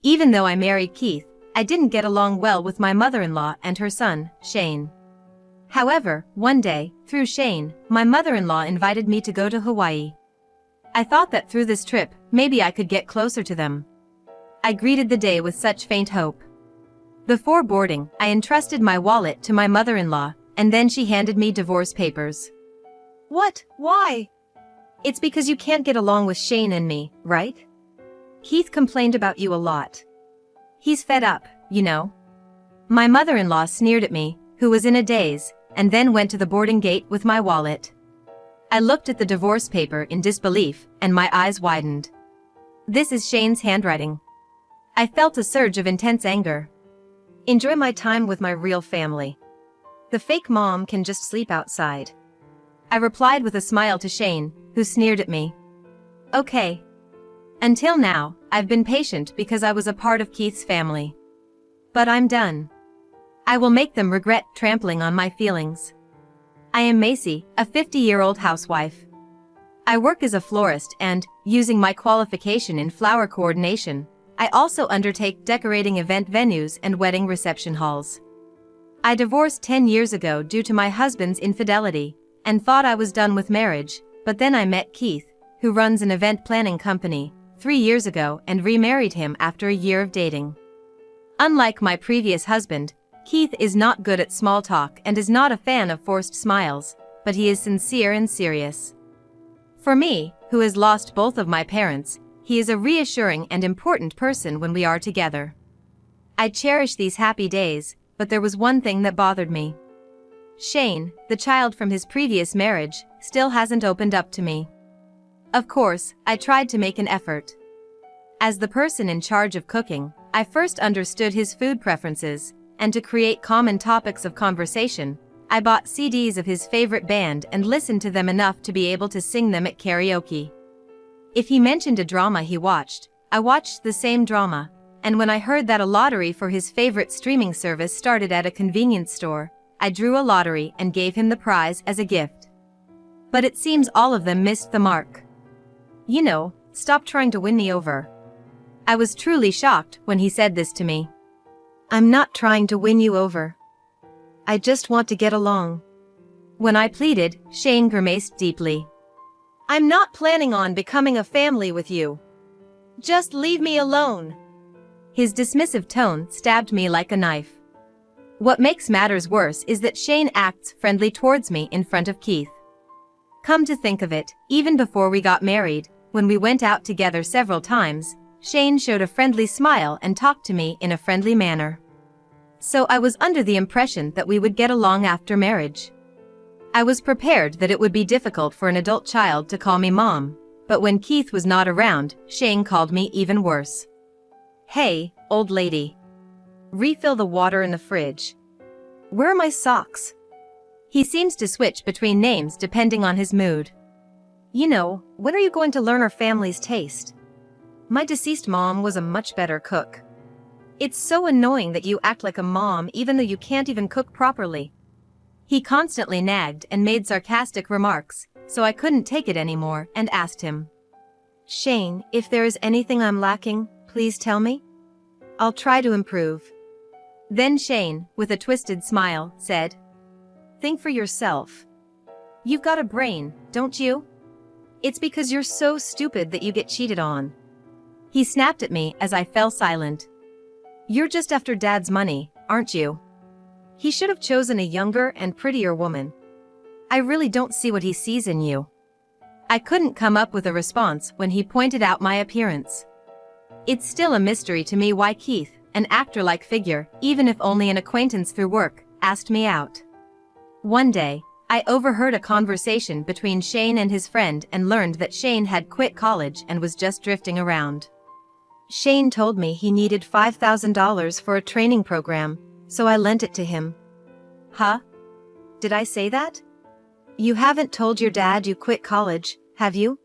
Even though I married Keith, I didn't get along well with my mother-in-law and her son, Shane. However, one day, through Shane, my mother-in-law invited me to go to Hawaii. I thought that through this trip, maybe I could get closer to them. I greeted the day with such faint hope. Before boarding, I entrusted my wallet to my mother-in-law, and then she handed me divorce papers. What? Why? It's because you can't get along with Shane and me, right? Keith complained about you a lot. He's fed up, you know. My mother-in-law sneered at me, who was in a daze, and then went to the boarding gate with my wallet. I looked at the divorce paper in disbelief, and my eyes widened. This is Shane's handwriting. I felt a surge of intense anger. Enjoy my time with my real family. The fake mom can just sleep outside. I replied with a smile to Shane, who sneered at me. Okay. Until now, I've been patient because I was a part of Keith's family. But I'm done. I will make them regret trampling on my feelings. I am Macy, a 50-year-old housewife. I work as a florist and, using my qualification in flower coordination, I also undertake decorating event venues and wedding reception halls. I divorced 10 years ago due to my husband's infidelity, and thought I was done with marriage, but then I met Keith, who runs an event planning company, 3 years ago and remarried him after a year of dating. Unlike my previous husband, Keith is not good at small talk and is not a fan of forced smiles, but he is sincere and serious. For me, who has lost both of my parents, he is a reassuring and important person when we are together. I cherish these happy days, but there was one thing that bothered me. Shane, the child from his previous marriage, still hasn't opened up to me. Of course, I tried to make an effort. As the person in charge of cooking, I first understood his food preferences, and to create common topics of conversation, I bought CDs of his favorite band and listened to them enough to be able to sing them at karaoke. If he mentioned a drama he watched, I watched the same drama, and when I heard that a lottery for his favorite streaming service started at a convenience store, I drew a lottery and gave him the prize as a gift. But it seems all of them missed the mark. You know, stop trying to win me over. I was truly shocked when he said this to me. I'm not trying to win you over. I just want to get along. When I pleaded, Shane grimaced deeply. I'm not planning on becoming a family with you. Just leave me alone. His dismissive tone stabbed me like a knife. What makes matters worse is that Shane acts friendly towards me in front of Keith. Come to think of it, even before we got married, when we went out together several times, Shane showed a friendly smile and talked to me in a friendly manner. So I was under the impression that we would get along after marriage. I was prepared that it would be difficult for an adult child to call me mom, but when Keith was not around, Shane called me even worse. Hey, old lady. Refill the water in the fridge. Where are my socks? He seems to switch between names depending on his mood. You know, when are you going to learn our family's taste? My deceased mom was a much better cook. It's so annoying that you act like a mom even though you can't even cook properly. He constantly nagged and made sarcastic remarks, so I couldn't take it anymore and asked him. Shane, if there is anything I'm lacking, please tell me. I'll try to improve. Then Shane, with a twisted smile, said, Think for yourself. You've got a brain, don't you? It's because you're so stupid that you get cheated on. He snapped at me as I fell silent. You're just after Dad's money, aren't you? He should have chosen a younger and prettier woman. I really don't see what he sees in you. I couldn't come up with a response when he pointed out my appearance. It's still a mystery to me why Keith, an actor-like figure, even if only an acquaintance through work, asked me out. One day, I overheard a conversation between Shane and his friend and learned that Shane had quit college and was just drifting around. Shane told me he needed $5,000 for a training program, so I lent it to him. Huh? Did I say that? You haven't told your dad you quit college, have you?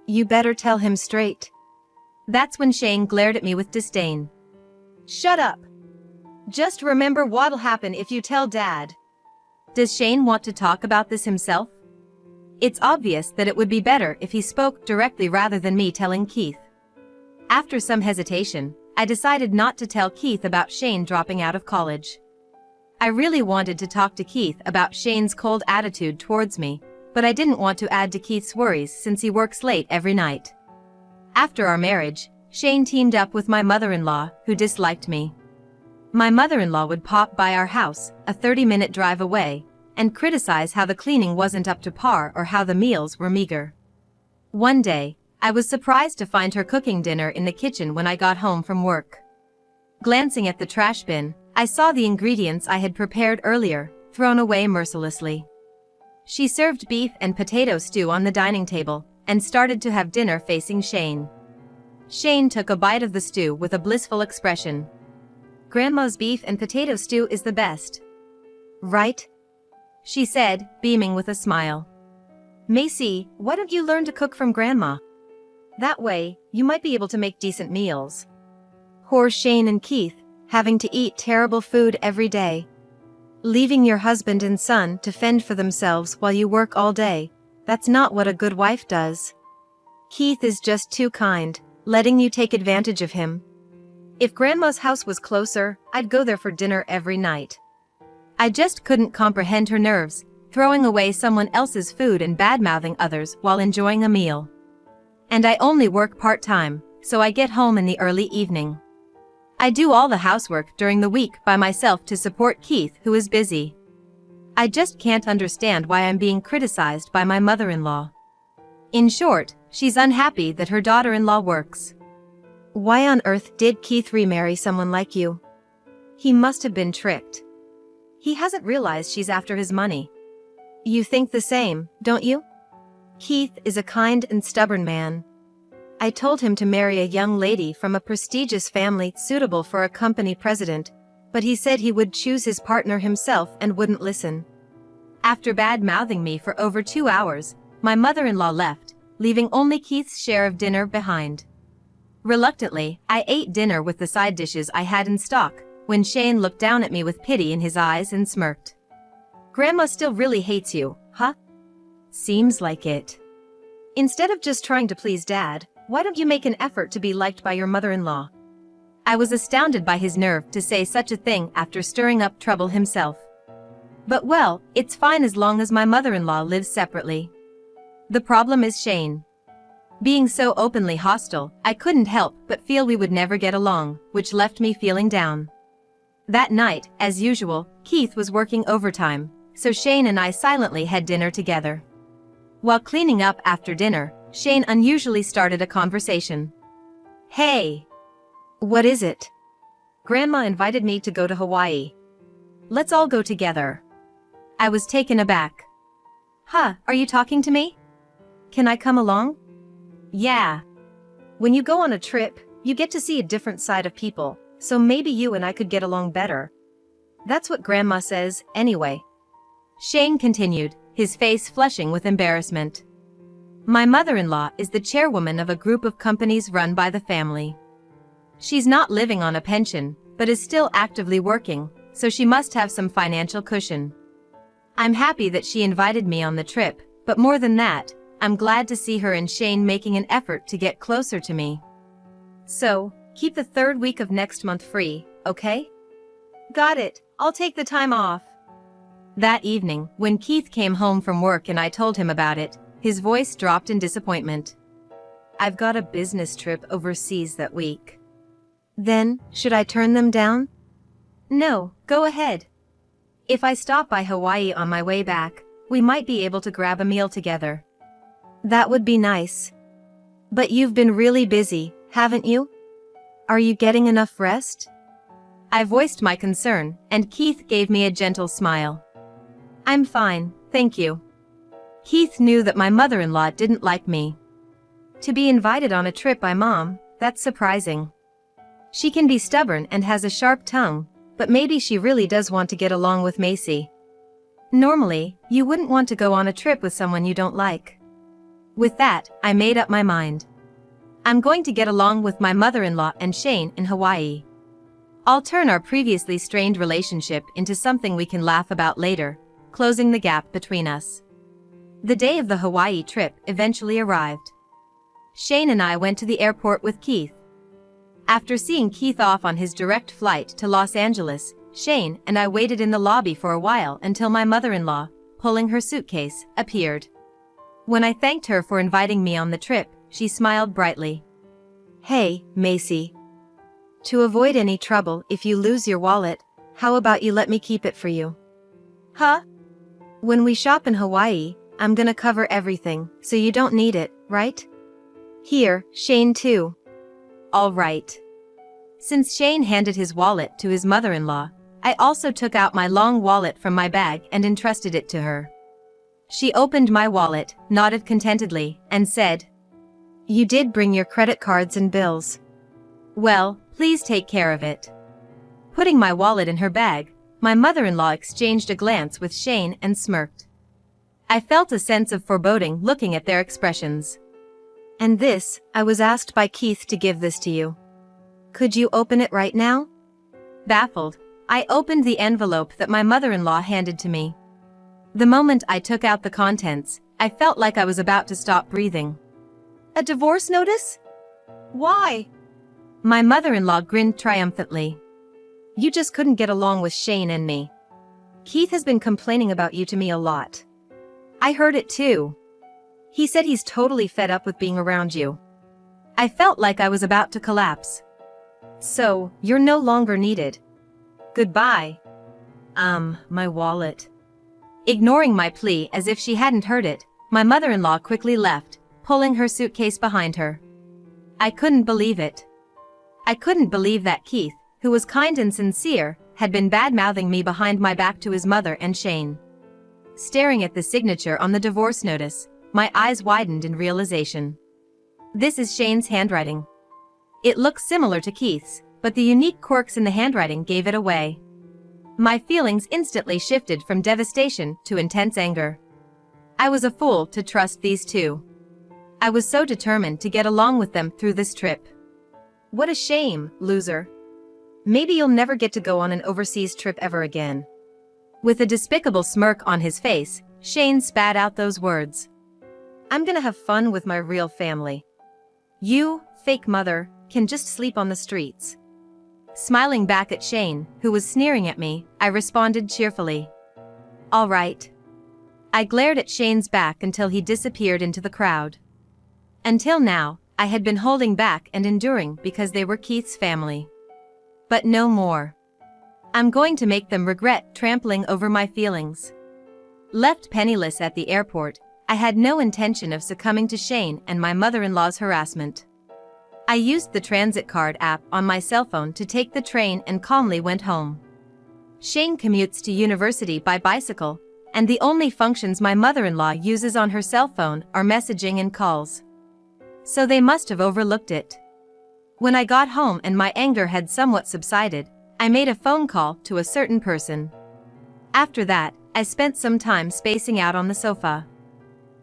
You better tell him straight. That's when Shane glared at me with disdain. Shut up. Just remember what'll happen if you tell Dad. Does Shane want to talk about this himself? It's obvious that it would be better if he spoke directly rather than me telling Keith. After some hesitation, I decided not to tell Keith about Shane dropping out of college. I really wanted to talk to Keith about Shane's cold attitude towards me, but I didn't want to add to Keith's worries since he works late every night. After our marriage, Shane teamed up with my mother-in-law, who disliked me. My mother-in-law would pop by our house, a 30-minute drive away, and criticize how the cleaning wasn't up to par or how the meals were meager. One day, I was surprised to find her cooking dinner in the kitchen when I got home from work. Glancing at the trash bin, I saw the ingredients I had prepared earlier, thrown away mercilessly. She served beef and potato stew on the dining table, and started to have dinner facing Shane. Shane took a bite of the stew with a blissful expression. "Grandma's beef and potato stew is the best. Right?" she said, beaming with a smile. "Macy, why don't you learn to cook from Grandma? That way, you might be able to make decent meals." Poor Shane and Keith, having to eat terrible food every day. Leaving your husband and son to fend for themselves while you work all day, that's not what a good wife does. Keith is just too kind, letting you take advantage of him. If Grandma's house was closer, I'd go there for dinner every night. I just couldn't comprehend her nerves, throwing away someone else's food and bad-mouthing others while enjoying a meal. And I only work part-time, so I get home in the early evening. I do all the housework during the week by myself to support Keith, who is busy. I just can't understand why I'm being criticized by my mother-in-law. In short, she's unhappy that her daughter-in-law works. Why on earth did Keith remarry someone like you? He must have been tricked. He hasn't realized she's after his money. You think the same, don't you? Keith is a kind and stubborn man. I told him to marry a young lady from a prestigious family suitable for a company president, but he said he would choose his partner himself and wouldn't listen. After bad-mouthing me for over 2 hours, my mother-in-law left, leaving only Keith's share of dinner behind. Reluctantly, I ate dinner with the side dishes I had in stock, when Shane looked down at me with pity in his eyes and smirked. "Grandma still really hates you, huh?" "Seems like it. Instead of just trying to please Dad, why don't you make an effort to be liked by your mother-in-law?" I was astounded by his nerve to say such a thing after stirring up trouble himself. But well, it's fine as long as my mother-in-law lives separately. The problem is Shane. Being so openly hostile, I couldn't help but feel we would never get along, which left me feeling down. That night, as usual, Keith was working overtime, so Shane and I silently had dinner together. While cleaning up after dinner, Shane unusually started a conversation. "Hey! What is it?" "Grandma invited me to go to Hawaii. Let's all go together." I was taken aback. "Huh, are you talking to me? Can I come along?" "Yeah. When you go on a trip, you get to see a different side of people, so maybe you and I could get along better. That's what Grandma says, anyway." Shane continued, his face flushing with embarrassment. "My mother-in-law is the chairwoman of a group of companies run by the family. She's not living on a pension, but is still actively working, so she must have some financial cushion. I'm happy that she invited me on the trip, but more than that, I'm glad to see her and Shane making an effort to get closer to me. So, keep the 3rd week of next month free, okay?" "Got it, I'll take the time off." That evening, when Keith came home from work and I told him about it, his voice dropped in disappointment. "I've got a business trip overseas that week." "Then, should I turn them down?" "No, go ahead. If I stop by Hawaii on my way back, we might be able to grab a meal together." "That would be nice. But you've been really busy, haven't you? Are you getting enough rest?" I voiced my concern, and Keith gave me a gentle smile. "I'm fine, thank you." Keith knew that my mother-in-law didn't like me. To be invited on a trip by Mom, that's surprising. She can be stubborn and has a sharp tongue, but maybe she really does want to get along with Macy. Normally, you wouldn't want to go on a trip with someone you don't like. With that, I made up my mind. I'm going to get along with my mother-in-law and Shane in Hawaii. I'll turn our previously strained relationship into something we can laugh about later, closing the gap between us. The day of the Hawaii trip eventually arrived. Shane and I went to the airport with Keith. After seeing Keith off on his direct flight to Los Angeles, Shane and I waited in the lobby for a while until my mother-in-law, pulling her suitcase, appeared. When I thanked her for inviting me on the trip, she smiled brightly. "Hey, Macy. To avoid any trouble if you lose your wallet, how about you let me keep it for you?" Huh? "When we shop in Hawaii, I'm gonna cover everything, so you don't need it, right? Here, Shane too." "All right." Since Shane handed his wallet to his mother-in-law, I also took out my long wallet from my bag and entrusted it to her. She opened my wallet, nodded contentedly, and said, "You did bring your credit cards and bills. Well, please take care of it." Putting my wallet in her bag, my mother-in-law exchanged a glance with Shane and smirked. I felt a sense of foreboding looking at their expressions. "And this, I was asked by Keith to give this to you. Could you open it right now?" Baffled, I opened the envelope that my mother-in-law handed to me. The moment I took out the contents, I felt like I was about to stop breathing. A divorce notice? Why? My mother-in-law grinned triumphantly. "You just couldn't get along with Shane and me. Keith has been complaining about you to me a lot. I heard it too. He said he's totally fed up with being around you." I felt like I was about to collapse. "So, you're no longer needed. Goodbye." My wallet." Ignoring my plea as if she hadn't heard it, my mother-in-law quickly left, pulling her suitcase behind her. I couldn't believe it. I couldn't believe that Keith, who was kind and sincere, had been bad-mouthing me behind my back to his mother and Shane. Staring at the signature on the divorce notice, my eyes widened in realization. This is Shane's handwriting. It looks similar to Keith's, but the unique quirks in the handwriting gave it away. My feelings instantly shifted from devastation to intense anger. I was a fool to trust these two. I was so determined to get along with them through this trip. "What a shame, loser. Maybe you'll never get to go on an overseas trip ever again." With a despicable smirk on his face, Shane spat out those words. "I'm gonna have fun with my real family. You, fake mother, can just sleep on the streets." Smiling back at Shane, who was sneering at me, I responded cheerfully, "All right." I glared at Shane's back until he disappeared into the crowd. Until now, I had been holding back and enduring because they were Keith's family. But no more. I'm going to make them regret trampling over my feelings. Left penniless at the airport, I had no intention of succumbing to Shane and my mother-in-law's harassment. I used the transit card app on my cell phone to take the train and calmly went home. Shane commutes to university by bicycle, and the only functions my mother-in-law uses on her cell phone are messaging and calls. So they must have overlooked it. When I got home and my anger had somewhat subsided, I made a phone call to a certain person. After that, I spent some time spacing out on the sofa.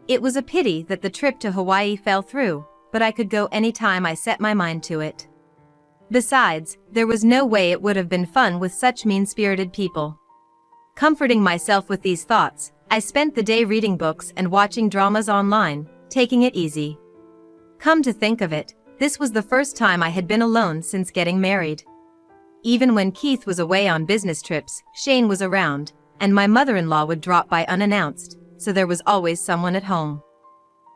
It was a pity that the trip to Hawaii fell through, but I could go anytime I set my mind to it. Besides, there was no way it would have been fun with such mean-spirited people. Comforting myself with these thoughts, I spent the day reading books and watching dramas online, taking it easy. Come to think of it, this was the first time I had been alone since getting married. Even when Keith was away on business trips, Shane was around, and my mother-in-law would drop by unannounced, so there was always someone at home.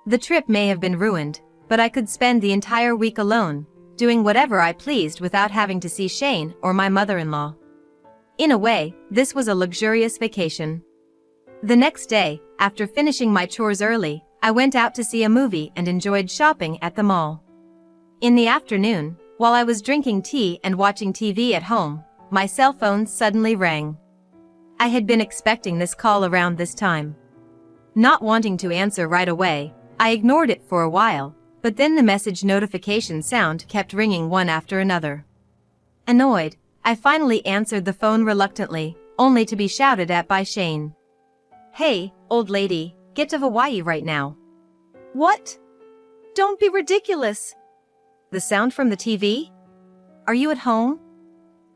The trip may have been ruined, but I could spend the entire week alone, doing whatever I pleased without having to see Shane or my mother-in-law. In a way, this was a luxurious vacation. The next day, after finishing my chores early, I went out to see a movie and enjoyed shopping at the mall. In the afternoon, while I was drinking tea and watching TV at home, my cell phone suddenly rang. I had been expecting this call around this time. Not wanting to answer right away, I ignored it for a while, but then the message notification sound kept ringing one after another. Annoyed, I finally answered the phone reluctantly, only to be shouted at by Shane. "Hey, old lady, get to Hawaii right now." What? Don't be ridiculous. The sound from the TV? "Are you at home?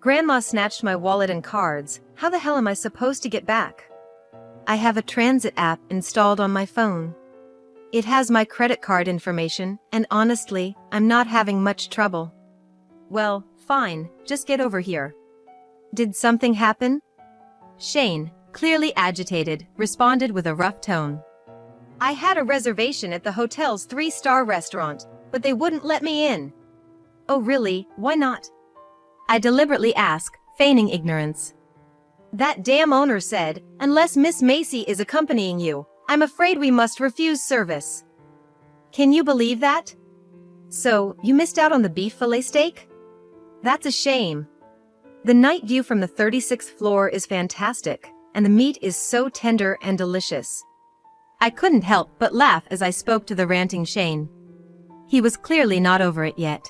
Grandma snatched my wallet and cards. How the hell am I supposed to get back? I have a transit app installed on my phone. It has my credit card information, and honestly, I'm not having much trouble." Well, fine, just get over here. Did something happen? Shane, clearly agitated, responded with a rough tone. I had a reservation at the hotel's 3-star restaurant, but they wouldn't let me in. Oh really, why not? I deliberately ask, feigning ignorance. That damn owner said, unless Miss Macy is accompanying you, I'm afraid we must refuse service. Can you believe that? So, you missed out on the beef fillet steak? That's a shame. The night view from the 36th floor is fantastic, and the meat is so tender and delicious. I couldn't help but laugh as I spoke to the ranting Shane. He was clearly not over it yet.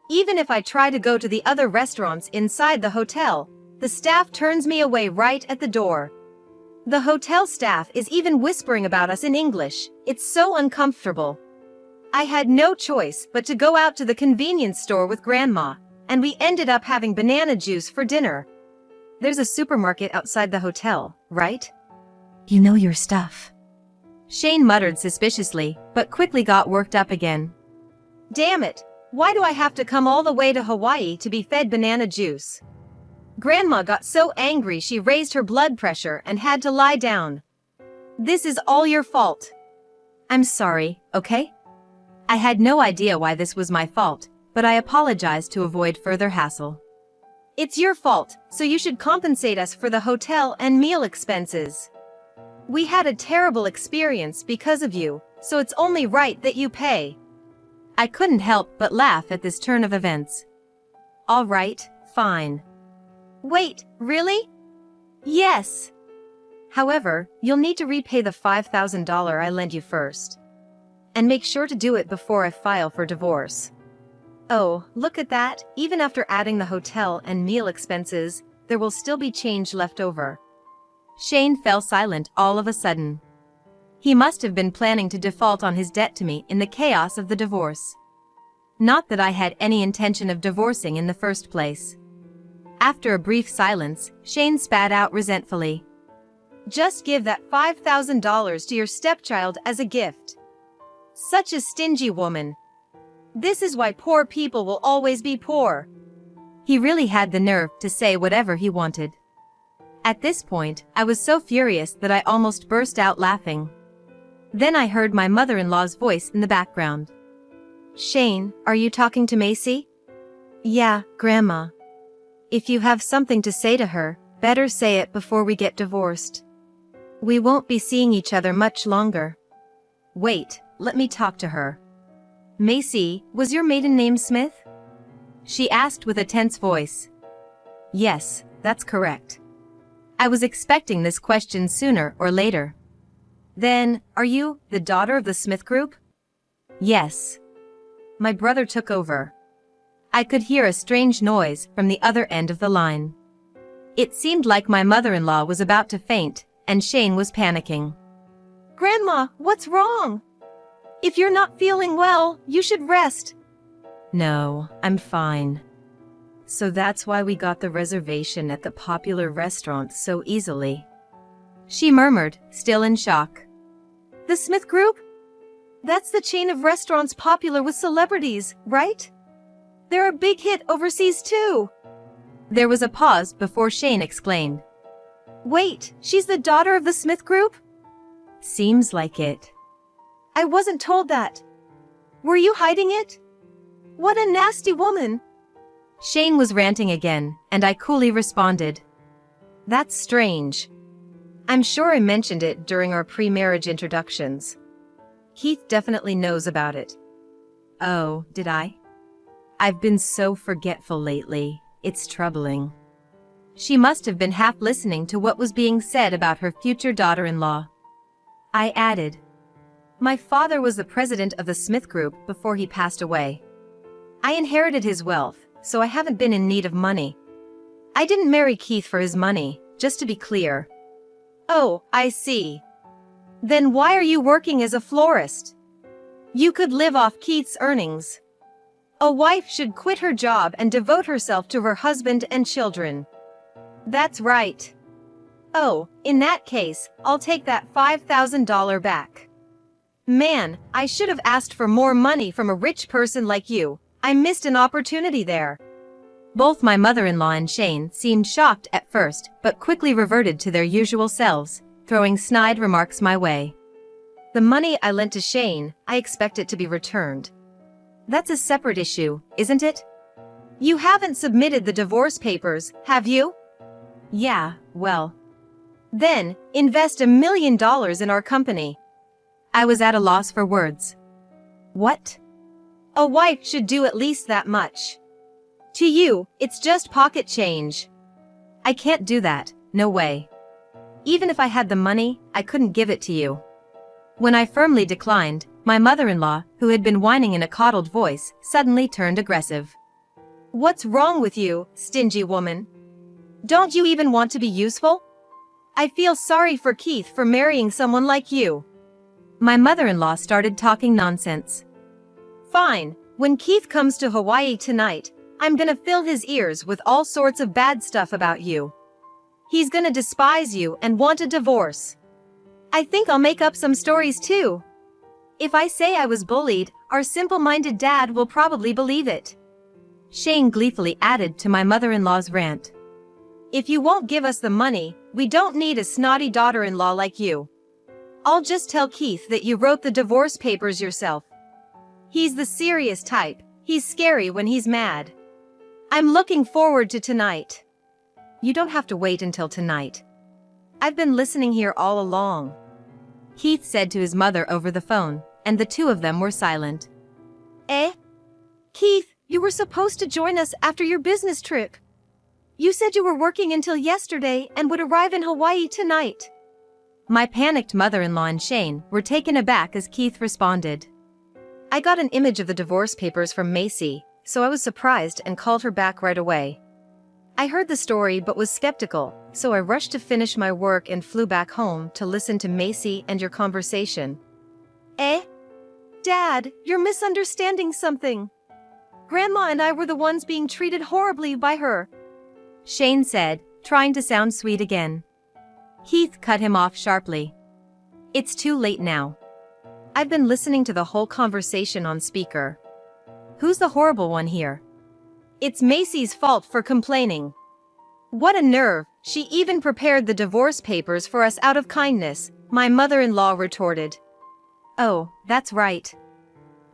Even if I try to go to the other restaurants inside the hotel, the staff turns me away right at the door. The hotel staff is even whispering about us in English. It's so uncomfortable. I had no choice but to go out to the convenience store with Grandma, and we ended up having banana juice for dinner. There's a supermarket outside the hotel, right? You know your stuff. Shane muttered suspiciously, but quickly got worked up again. Damn it! Why do I have to come all the way to Hawaii to be fed banana juice? Grandma got so angry she raised her blood pressure and had to lie down. This is all your fault. I'm sorry, okay? I had no idea why this was my fault, but I apologized to avoid further hassle. It's your fault, so you should compensate us for the hotel and meal expenses. We had a terrible experience because of you, so it's only right that you pay. I couldn't help but laugh at this turn of events. All right, fine. Wait, really? Yes. However, you'll need to repay the $5,000 I lent you first. And make sure to do it before I file for divorce. Oh, look at that, even after adding the hotel and meal expenses, there will still be change left over. Shane fell silent all of a sudden. He must have been planning to default on his debt to me in the chaos of the divorce. Not that I had any intention of divorcing in the first place. After a brief silence, Shane spat out resentfully. Just give that $5,000 to your stepchild as a gift. Such a stingy woman. This is why poor people will always be poor. He really had the nerve to say whatever he wanted. At this point, I was so furious that I almost burst out laughing. Then I heard my mother-in-law's voice in the background. Shane, are you talking to Macy? Yeah, Grandma. If you have something to say to her, better say it before we get divorced. We won't be seeing each other much longer. Wait, let me talk to her. Macy, was your maiden name Smith? She asked with a tense voice. Yes, that's correct. I was expecting this question sooner or later. Then, are you the daughter of the Smith Group? Yes. My brother took over. I could hear a strange noise from the other end of the line. It seemed like my mother-in-law was about to faint, and Shane was panicking. Grandma, what's wrong? If you're not feeling well, you should rest. No, I'm fine. So that's why we got the reservation at the popular restaurant so easily. She murmured, still in shock. The Smith Group? That's the chain of restaurants popular with celebrities, right? They're a big hit overseas too. There was a pause before Shane explained. Wait, she's the daughter of the Smith Group? Seems like it. I wasn't told that. Were you hiding it? What a nasty woman. Shane was ranting again, and I coolly responded. That's strange. I'm sure I mentioned it during our pre-marriage introductions. Keith definitely knows about it. Oh, did I? I've been so forgetful lately, it's troubling. She must have been half listening to what was being said about her future daughter-in-law. I added, my father was the president of the Smith Group before he passed away. I inherited his wealth, so I haven't been in need of money. I didn't marry Keith for his money, just to be clear. Oh, I see. Then why are you working as a florist? You could live off Keith's earnings. A wife should quit her job and devote herself to her husband and children. That's right. Oh, in that case, I'll take that $5,000 back. Man, I should have asked for more money from a rich person like you. I missed an opportunity there. Both my mother-in-law and Shane seemed shocked at first, but quickly reverted to their usual selves, throwing snide remarks my way. The money I lent to Shane, I expect it to be returned. That's a separate issue, isn't it? You haven't submitted the divorce papers, have you? Yeah, well. Then, invest $1 million in our company. I was at a loss for words. What? A wife should do at least that much. To you, it's just pocket change. I can't do that, no way. Even if I had the money, I couldn't give it to you. When I firmly declined, my mother-in-law, who had been whining in a coddled voice, suddenly turned aggressive. What's wrong with you, stingy woman? Don't you even want to be useful? I feel sorry for Keith for marrying someone like you. My mother-in-law started talking nonsense. Fine, when Keith comes to Hawaii tonight, I'm gonna fill his ears with all sorts of bad stuff about you. He's gonna despise you and want a divorce. I think I'll make up some stories too. If I say I was bullied, our simple-minded dad will probably believe it. Shane gleefully added to my mother-in-law's rant. If you won't give us the money, we don't need a snotty daughter-in-law like you. I'll just tell Keith that you wrote the divorce papers yourself. He's the serious type. He's scary when he's mad. I'm looking forward to tonight. You don't have to wait until tonight. I've been listening here all along, Keith said to his mother over the phone, and the two of them were silent. Keith, you were supposed to join us after your business trip. You said you were working until yesterday and would arrive in Hawaii tonight. My panicked mother-in-law and Shane were taken aback as Keith responded. I got an image of the divorce papers from Macy, so I was surprised and called her back right away. I heard the story but was skeptical, so I rushed to finish my work and flew back home to listen to Macy and your conversation. Dad, you're misunderstanding something. Grandma and I were the ones being treated horribly by her, Shane said, trying to sound sweet again. Keith cut him off sharply. It's too late now. I've been listening to the whole conversation on speaker. Who's the horrible one here? It's Macy's fault for complaining. What a nerve, she even prepared the divorce papers for us out of kindness, my mother-in-law retorted. Oh, that's right.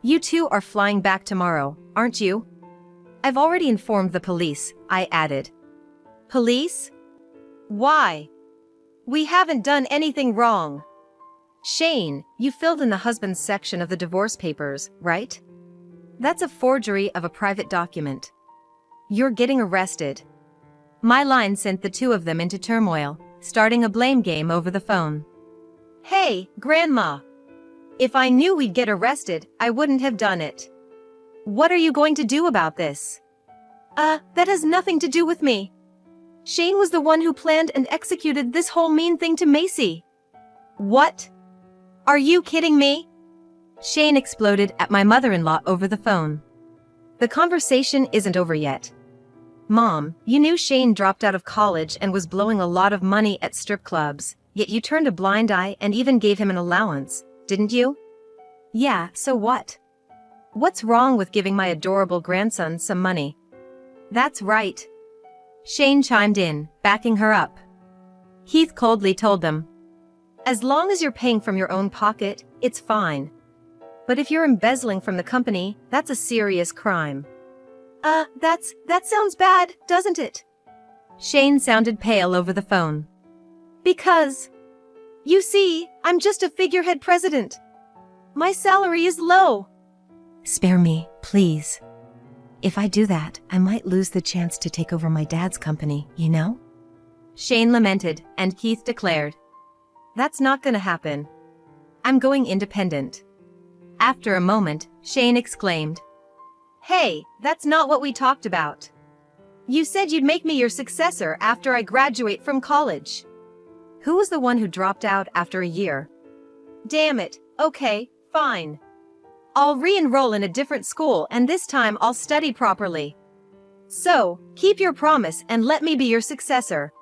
You two are flying back tomorrow, aren't you? I've already informed the police, I added. Police? Why? We haven't done anything wrong. Shane, you filled in the husband's section of the divorce papers, right? That's a forgery of a private document. You're getting arrested. My line sent the two of them into turmoil, starting a blame game over the phone. Hey, Grandma. If I knew we'd get arrested, I wouldn't have done it. What are you going to do about this? That has nothing to do with me. Shane was the one who planned and executed this whole mean thing to Macy. What? Are you kidding me? Shane exploded at my mother-in-law over the phone. The conversation isn't over yet. Mom, you knew Shane dropped out of college and was blowing a lot of money at strip clubs, yet you turned a blind eye and even gave him an allowance, didn't you? Yeah, so what? What's wrong with giving my adorable grandson some money? That's right. Shane chimed in, backing her up. Keith coldly told them. As long as you're paying from your own pocket, it's fine. But if you're embezzling from the company, that's a serious crime. That sounds bad, doesn't it? Shane sounded pale over the phone. Because, you see, I'm just a figurehead president. My salary is low. Spare me, please. If I do that, I might lose the chance to take over my dad's company, you know? Shane lamented, and Keith declared. That's not gonna happen. I'm going independent. After a moment, Shane exclaimed. Hey, that's not what we talked about. You said you'd make me your successor after I graduate from college. Who was the one who dropped out after a year? Damn it, okay, fine. I'll re-enroll in a different school and this time I'll study properly. So, keep your promise and let me be your successor.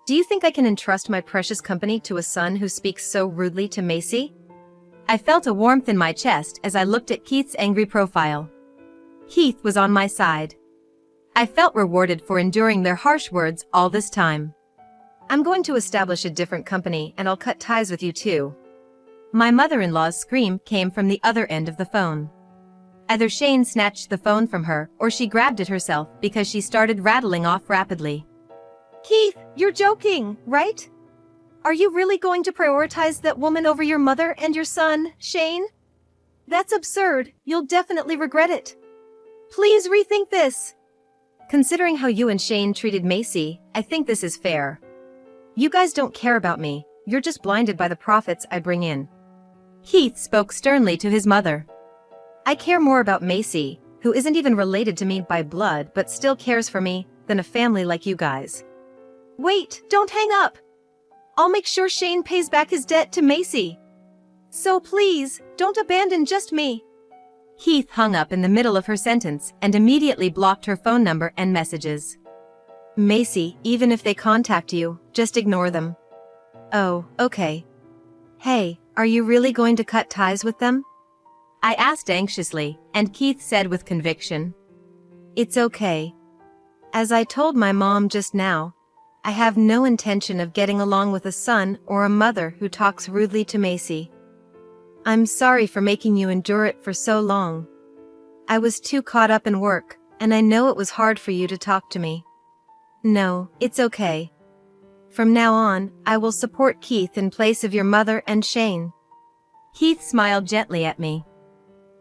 Do you think I can entrust my precious company to a son who speaks so rudely to Macy? I felt a warmth in my chest as I looked at Keith's angry profile. Keith was on my side. I felt rewarded for enduring their harsh words all this time. I'm going to establish a different company and I'll cut ties with you too. My mother-in-law's scream came from the other end of the phone. Either Shane snatched the phone from her or she grabbed it herself because she started rattling off rapidly. Keith, you're joking, right? Are you really going to prioritize that woman over your mother and your son, Shane? That's absurd. You'll definitely regret it. Please rethink this. Considering how you and Shane treated Macy, I think this is fair. You guys don't care about me, you're just blinded by the profits I bring in. Keith spoke sternly to his mother. I care more about Macy, who isn't even related to me by blood but still cares for me, than a family like you guys. Wait, don't hang up! I'll make sure Shane pays back his debt to Macy. So please, don't abandon just me. Keith hung up in the middle of her sentence and immediately blocked her phone number and messages. Macy, even if they contact you, just ignore them. Oh, okay. Hey, are you really going to cut ties with them? I asked anxiously, and Keith said with conviction. It's okay. As I told my mom just now, I have no intention of getting along with a son or a mother who talks rudely to Macy. I'm sorry for making you endure it for so long. I was too caught up in work, and I know it was hard for you to talk to me. No, it's okay. From now on, I will support Keith in place of your mother and Shane. Keith smiled gently at me.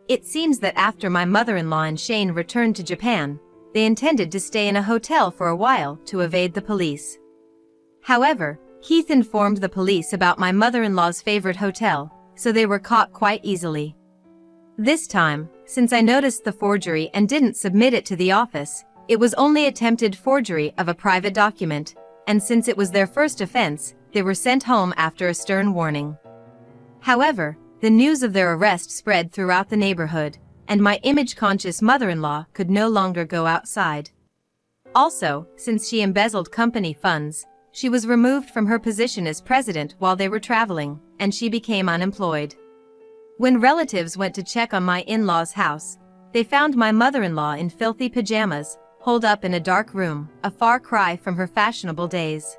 It seems that after my mother-in-law and Shane returned to Japan, they intended to stay in a hotel for a while to evade the police. However, Keith informed the police about my mother-in-law's favorite hotel, so they were caught quite easily. This time, since I noticed the forgery and didn't submit it to the office, it was only attempted forgery of a private document, and since it was their first offense, they were sent home after a stern warning. However, the news of their arrest spread throughout the neighborhood, and my image-conscious mother-in-law could no longer go outside. Also, since she embezzled company funds, she was removed from her position as president while they were traveling, and she became unemployed. When relatives went to check on my in-laws' house, they found my mother-in-law in filthy pajamas, holed up in a dark room, a far cry from her fashionable days.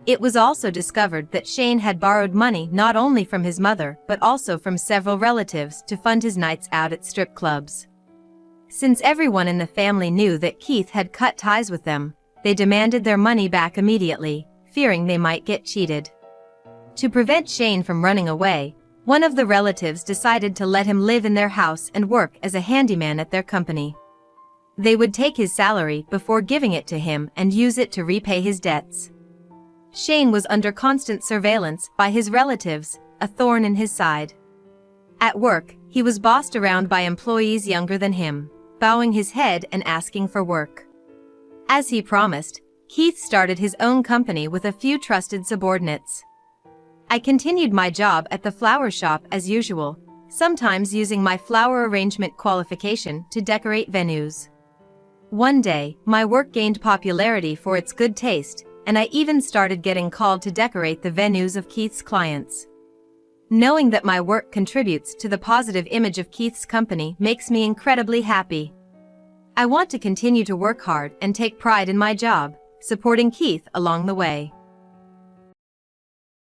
It was also discovered that Shane had borrowed money not only from his mother but also from several relatives to fund his nights out at strip clubs. Since everyone in the family knew that Keith had cut ties with them, they demanded their money back immediately, fearing they might get cheated. To prevent Shane from running away, one of the relatives decided to let him live in their house and work as a handyman at their company. They would take his salary before giving it to him and use it to repay his debts. Shane was under constant surveillance by his relatives, a thorn in his side. At work, he was bossed around by employees younger than him, bowing his head and asking for work. As he promised, Keith started his own company with a few trusted subordinates. I continued my job at the flower shop as usual, sometimes using my flower arrangement qualification to decorate venues. One day, my work gained popularity for its good taste, and I even started getting called to decorate the venues of Keith's clients. Knowing that my work contributes to the positive image of Keith's company makes me incredibly happy. I want to continue to work hard and take pride in my job, supporting Keith along the way.